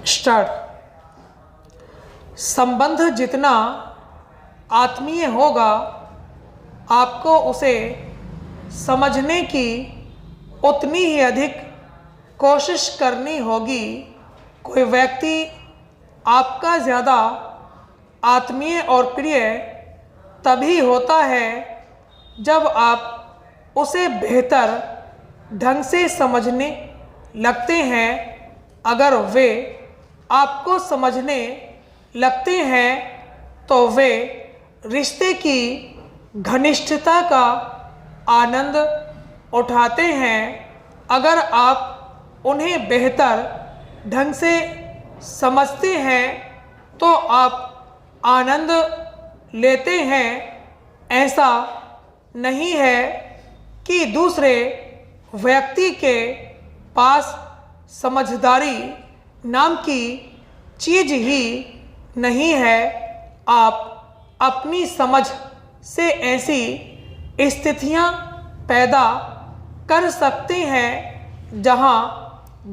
Start. संबंध जितना आत्मीय होगा, आपको उसे समझने की उतनी ही अधिक कोशिश करनी होगी। कोई व्यक्ति आपका ज़्यादा आत्मीय और प्रिय तभी होता है जब आप उसे बेहतर ढंग से समझने लगते हैं। अगर वे आपको समझने लगते हैं तो वे रिश्ते की घनिष्ठता का आनंद उठाते हैं। अगर आप उन्हें बेहतर ढंग से समझते हैं तो आप आनंद लेते हैं। ऐसा नहीं है कि दूसरे व्यक्ति के पास समझदारी नाम की चीज़ ही नहीं है। आप अपनी समझ से ऐसी स्थितियां पैदा कर सकते हैं जहां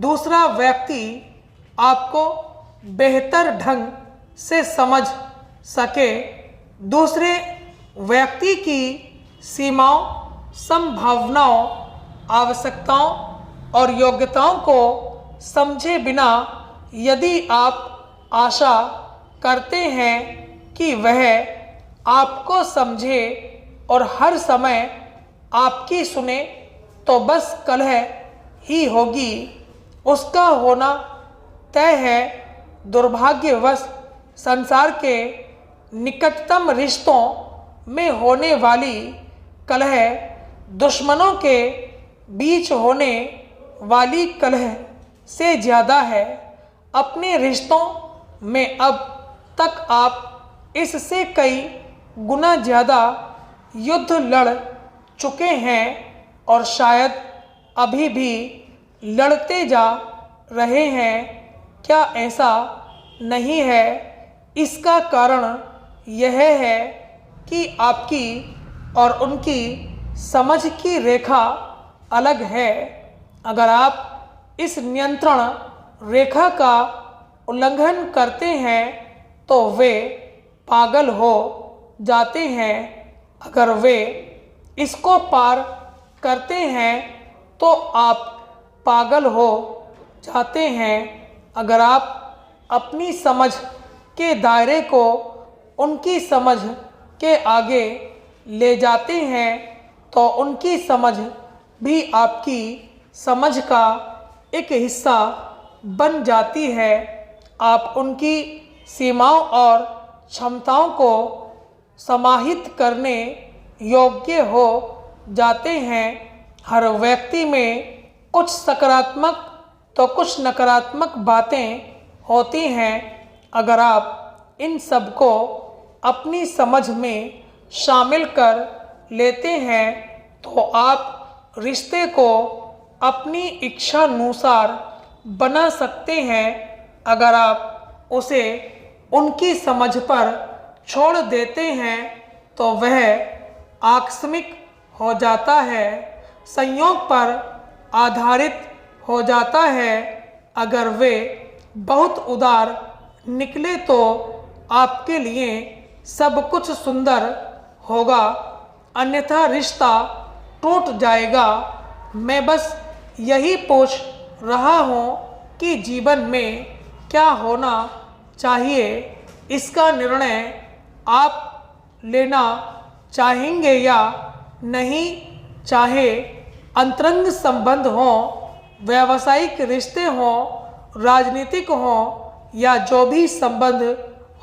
दूसरा व्यक्ति आपको बेहतर ढंग से समझ सके। दूसरे व्यक्ति की सीमाओं, संभावनाओं, आवश्यकताओं और योग्यताओं को समझे बिना यदि आप आशा करते हैं कि वह आपको समझे और हर समय आपकी सुने तो बस कलह ही होगी। उसका होना तय है। दुर्भाग्यवश संसार के निकटतम रिश्तों में होने वाली कलह दुश्मनों के बीच होने वाली कलह से ज़्यादा है। अपने रिश्तों में अब तक आप इससे कई गुना ज़्यादा युद्ध लड़ चुके हैं और शायद अभी भी लड़ते जा रहे हैं। क्या ऐसा नहीं है? इसका कारण यह है कि आपकी और उनकी समझ की रेखा अलग है। अगर आप इस नियंत्रण रेखा का उल्लंघन करते हैं तो वे पागल हो जाते हैं। अगर वे इसको पार करते हैं तो आप पागल हो जाते हैं। अगर आप अपनी समझ के दायरे को उनकी समझ के आगे ले जाते हैं तो उनकी समझ भी आपकी समझ का एक हिस्सा बन जाती है। आप उनकी सीमाओं और क्षमताओं को समाहित करने योग्य हो जाते हैं। हर व्यक्ति में कुछ सकारात्मक तो कुछ नकारात्मक बातें होती हैं। अगर आप इन सब को अपनी समझ में शामिल कर लेते हैं तो आप रिश्ते को अपनी इच्छानुसार बना सकते हैं। अगर आप उसे उनकी समझ पर छोड़ देते हैं तो वह आकस्मिक हो जाता है, संयोग पर आधारित हो जाता है। अगर वे बहुत उदार निकले तो आपके लिए सब कुछ सुंदर होगा, अन्यथा रिश्ता टूट जाएगा। मैं बस यही पूछ रहा हूँ कि जीवन में क्या होना चाहिए, इसका निर्णय आप लेना चाहेंगे या नहीं। चाहे अंतरंग संबंध हों, व्यावसायिक रिश्ते हों, राजनीतिक हों या जो भी संबंध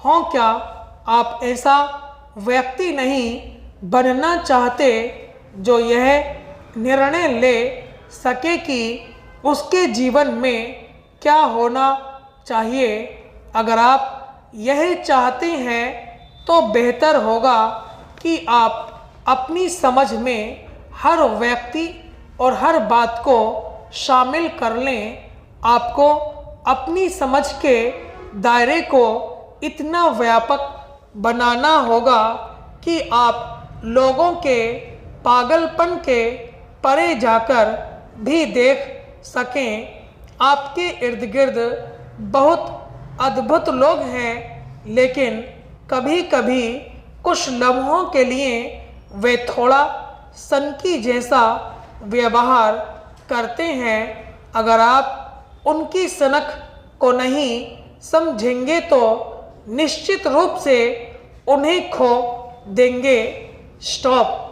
हों, क्या आप ऐसा व्यक्ति नहीं बनना चाहते जो यह निर्णय ले सके कि उसके जीवन में क्या होना चाहिए? अगर आप यह चाहते हैं तो बेहतर होगा कि आप अपनी समझ में हर व्यक्ति और हर बात को शामिल कर लें। आपको अपनी समझ के दायरे को इतना व्यापक बनाना होगा कि आप लोगों के पागलपन के परे जाकर भी देख सकें। आपके इर्द गिर्द बहुत अद्भुत लोग हैं, लेकिन कभी कभी कुछ लम्हों के लिए वे थोड़ा सनकी जैसा व्यवहार करते हैं। अगर आप उनकी सनक को नहीं समझेंगे तो निश्चित रूप से उन्हें खो देंगे। स्टॉप।